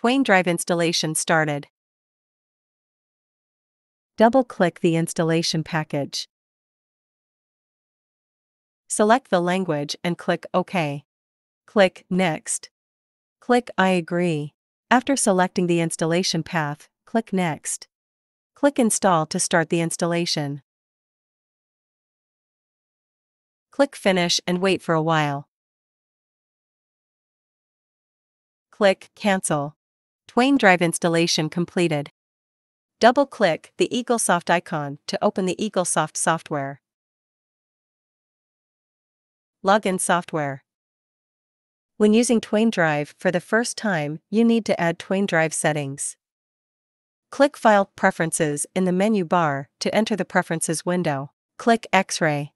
Twain Drive installation started. Double-click the installation package. Select the language and click OK. Click Next. Click I agree. After selecting the installation path, click Next. Click Install to start the installation. Click Finish and wait for a while. Click Cancel. Twain Drive installation completed. Double-click the Eaglesoft icon to open the Eaglesoft software. Login software. When using Twain Drive for the first time, you need to add Twain Drive settings. Click File Preferences in the menu bar to enter the Preferences window. Click X-ray.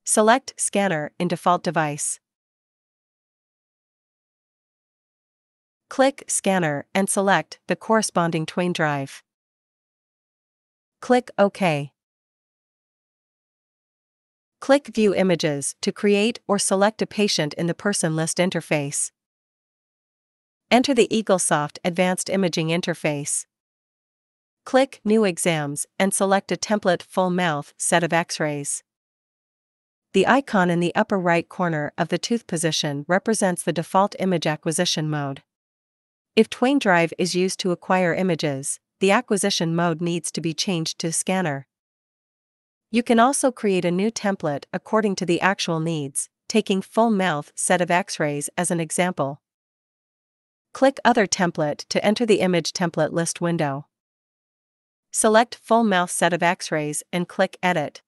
Select Scanner in default device. Click Scanner and select the corresponding Twain Drive. Click OK. Click View Images to create or select a patient in the Person List interface. Enter the Eaglesoft Advanced Imaging interface. Click New Exams and select a template full mouth set of X-rays. The icon in the upper right corner of the tooth position represents the default image acquisition mode. If Twain Drive is used to acquire images, the acquisition mode needs to be changed to Scanner. You can also create a new template according to the actual needs, taking full mouth set of X-rays as an example. Click Other Template to enter the Image Template List window. Select Full Mouth Set of X-rays and click Edit.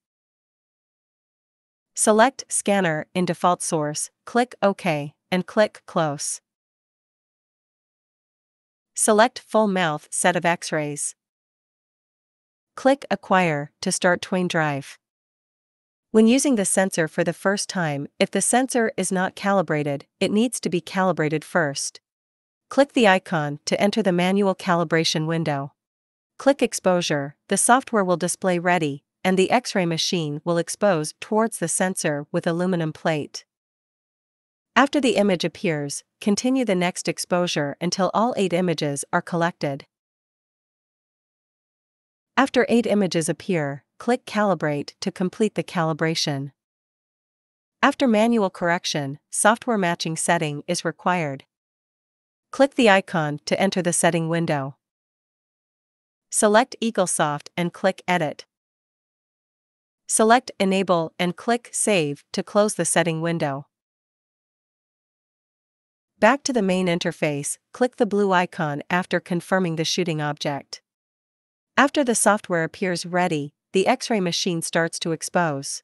Select Scanner in default source, click OK, and click Close. Select Full Mouth Set of X-rays. Click Acquire to start Twain Drive. When using the sensor for the first time, if the sensor is not calibrated, it needs to be calibrated first. Click the icon to enter the manual calibration window. Click Exposure, the software will display ready, and the X-ray machine will expose towards the sensor with aluminum plate. After the image appears, continue the next exposure until all 8 images are collected. After 8 images appear, click Calibrate to complete the calibration. After manual correction, software matching setting is required. Click the icon to enter the setting window. Select Eaglesoft and click Edit. Select Enable and click Save to close the setting window. Back to the main interface, click the blue icon after confirming the shooting object. After the software appears ready, the X-ray machine starts to expose.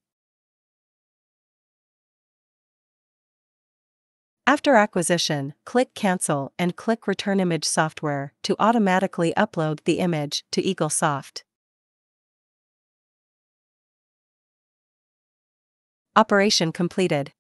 After acquisition, click Cancel and click Return Image Software to automatically upload the image to Eaglesoft. Operation completed.